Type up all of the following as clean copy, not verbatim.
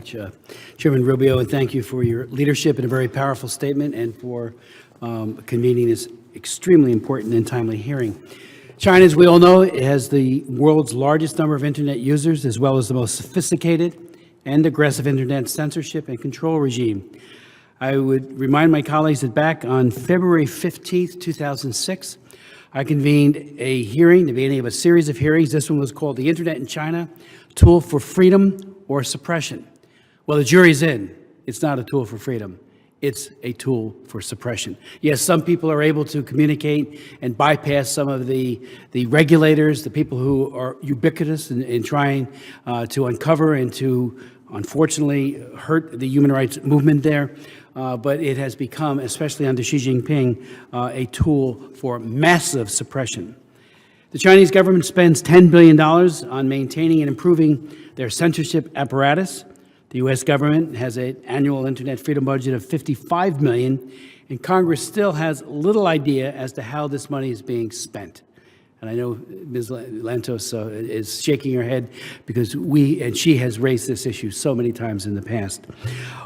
Chairman Rubio, and thank you for your leadership in a very powerful statement and for convening this extremely important and timely hearing. China, as we all know, has the world's largest number of Internet users, as well as the most sophisticated and aggressive Internet censorship and control regime. I would remind my colleagues that back on February 15th, 2006, I convened a hearing, the beginning of a series of hearings. This one was called The Internet in China, Tool for Freedom or Suppression. Well, the jury's in. It's not a tool for freedom. It's a tool for suppression. Yes, some people are able to communicate and bypass some of the regulators, the people who are ubiquitous in trying to uncover and to, unfortunately, hurt the human rights movement there. But it has become, especially under Xi Jinping, a tool for massive suppression. The Chinese government spends $10 billion on maintaining and improving their censorship apparatus. The U.S. government has an annual Internet freedom budget of $55 million, and Congress still has little idea as to how this money is being spent. And I know Ms. Lantos is shaking her head because she has raised this issue so many times in the past.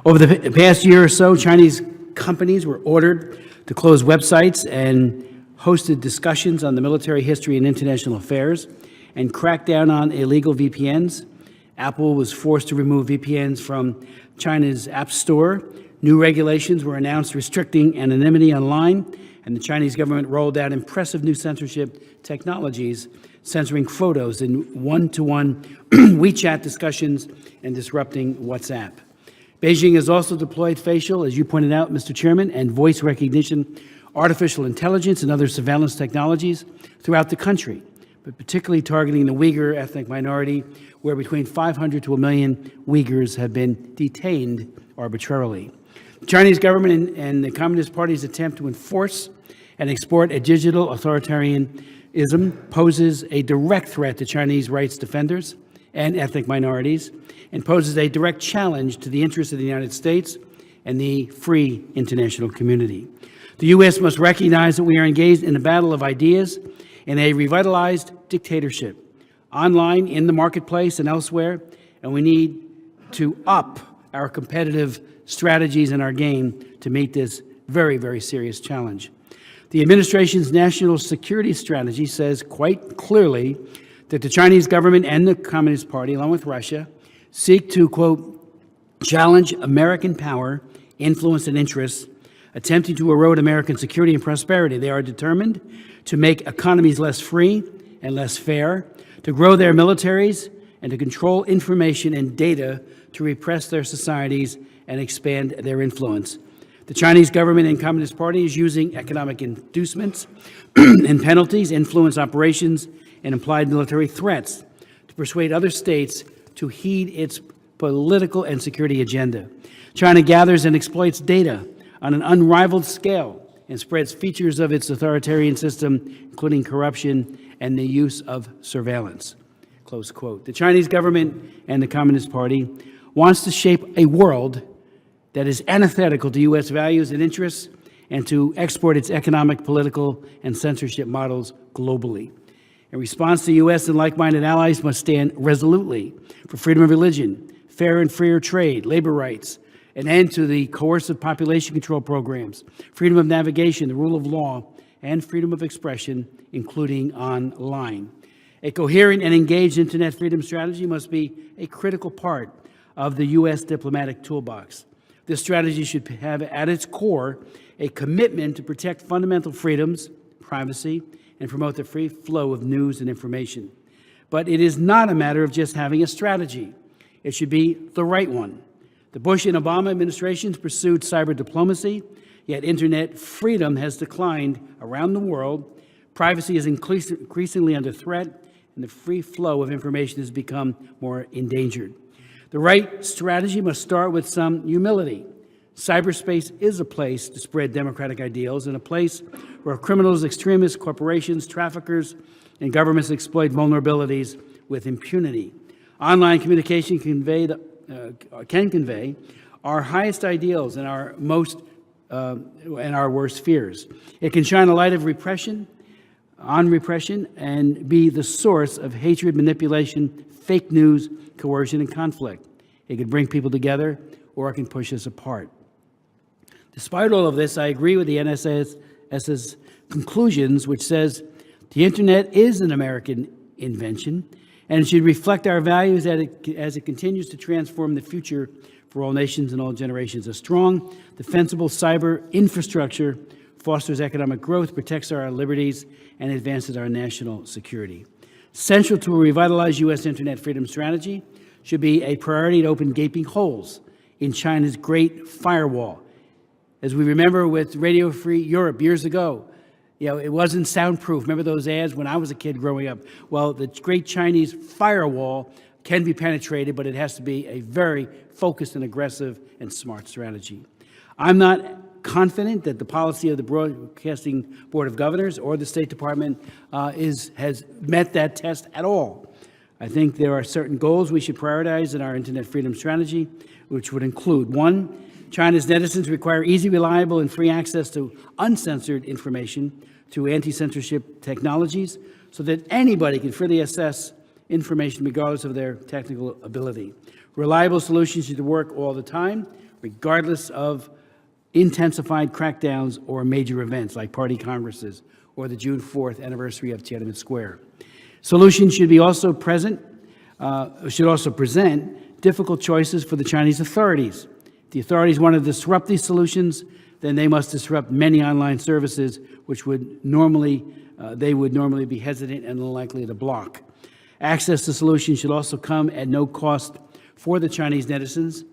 Over the past year or so, Chinese companies were ordered to close websites and hosted discussions on the military history and international affairs and crack down on illegal VPNs. Apple was forced to remove VPNs from China's App Store. New regulations were announced restricting anonymity online, and the Chinese government rolled out impressive new censorship technologies, censoring photos in one-to-one WeChat discussions and disrupting WhatsApp. Beijing has also deployed facial, as you pointed out, Mr. Chairman, and voice recognition, artificial intelligence, and other surveillance technologies throughout the country, but particularly targeting the Uyghur ethnic minority, where between 500 to 1 million Uyghurs have been detained arbitrarily. The Chinese government and the Communist Party's attempt to enforce and export a digital authoritarianism poses a direct threat to Chinese rights defenders and ethnic minorities, and poses a direct challenge to the interests of the United States and the free international community. The U.S. must recognize that we are engaged in a battle of ideas in a revitalized dictatorship, online, in the marketplace, and elsewhere, and we need to up our competitive strategies and our game to meet this very, very serious challenge. The administration's national security strategy says quite clearly that the Chinese government and the Communist Party, along with Russia, seek to, quote, challenge American power, influence, and interests, attempting to erode American security and prosperity. They are determined to make economies less free and less fair, to grow their militaries, and to control information and data to repress their societies and expand their influence. The Chinese government and Communist Party is using economic inducements and penalties, influence operations, and implied military threats to persuade other states to heed its political and security agenda. China gathers and exploits data on an unrivaled scale and spreads features of its authoritarian system, including corruption and the use of surveillance. Close quote. The Chinese government and the Communist Party wants to shape a world that is antithetical to U.S. values and interests and to export its economic, political, and censorship models globally. In response, the U.S. and like-minded allies must stand resolutely for freedom of religion, fair and freer trade, labor rights, an end to the coercive population control programs, freedom of navigation, the rule of law, and freedom of expression, including online. A coherent and engaged Internet freedom strategy must be a critical part of the U.S. diplomatic toolbox. This strategy should have at its core a commitment to protect fundamental freedoms, privacy, and promote the free flow of news and information. But it is not a matter of just having a strategy. It should be the right one. The Bush and Obama administrations pursued cyber diplomacy, yet Internet freedom has declined around the world. Privacy is increasingly under threat, and the free flow of information has become more endangered. The right strategy must start with some humility. Cyberspace is a place to spread democratic ideals and a place where criminals, extremists, corporations, traffickers, and governments exploit vulnerabilities with impunity. Online communication can convey our highest ideals and our worst fears. It can shine a light of repression and be the source of hatred, manipulation, fake news, coercion, and conflict. It can bring people together, or it can push us apart. Despite all of this, I agree with the NSS's conclusions, which says the internet is an American invention, and it should reflect our values as it continues to transform the future for all nations and all generations. A strong, defensible cyber infrastructure fosters economic growth, protects our liberties, and advances our national security. Central to a revitalized U.S. internet freedom strategy should be a priority to open gaping holes in China's Great Firewall. As we remember with Radio Free Europe years ago, it wasn't soundproof. Remember those ads when I was a kid growing up? Well, the Great Chinese Firewall can be penetrated, but it has to be a very focused and aggressive and smart strategy. I'm not confident that the policy of the Broadcasting Board of Governors or the State Department has met that test at all. I think there are certain goals we should prioritize in our internet freedom strategy, which would include: 1, China's netizens require easy, reliable, and free access to uncensored information through anti-censorship technologies so that anybody can freely assess information regardless of their technical ability. Reliable solutions should work all the time, regardless of intensified crackdowns or major events like party congresses or the June 4th anniversary of Tiananmen Square. Solutions should also present difficult choices for the Chinese authorities. If the authorities want to disrupt these solutions, then they must disrupt many online services, which they would normally be hesitant and unlikely to block. Access to solutions should also come at no cost for the Chinese netizens.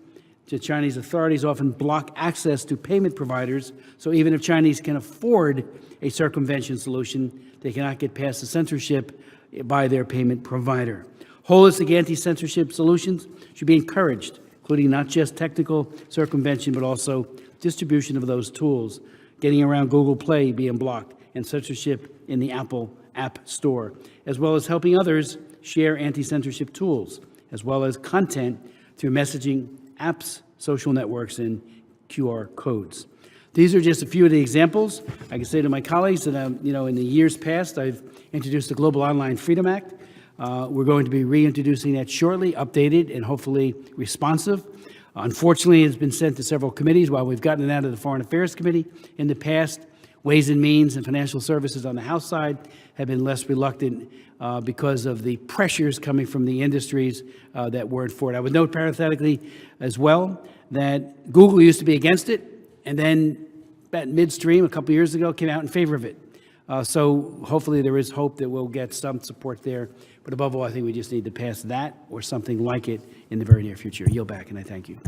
The Chinese authorities often block access to payment providers, so even if Chinese can afford a circumvention solution, they cannot get past the censorship by their payment provider. Holistic anti-censorship solutions should be encouraged, including not just technical circumvention, but also distribution of those tools, getting around Google Play being blocked, and censorship in the Apple App Store, as well as helping others share anti-censorship tools, as well as content through messaging apps, social networks, and QR codes. These are just a few of the examples. I can say to my colleagues that, in the years past, I've introduced the Global Online Freedom Act. We're going to be reintroducing that shortly, updated and hopefully responsive. Unfortunately, it's been sent to several committees. While we've gotten it out of the Foreign Affairs Committee in the past, Ways and Means and Financial Services on the House side have been less reluctant because of the pressures coming from the industries that weren't for it. I would note parenthetically as well that Google used to be against it, and then about midstream a couple years ago came out in favor of it. So hopefully there is hope that we'll get some support there. But above all, I think we just need to pass that or something like it in the very near future. I yield back, and I thank you.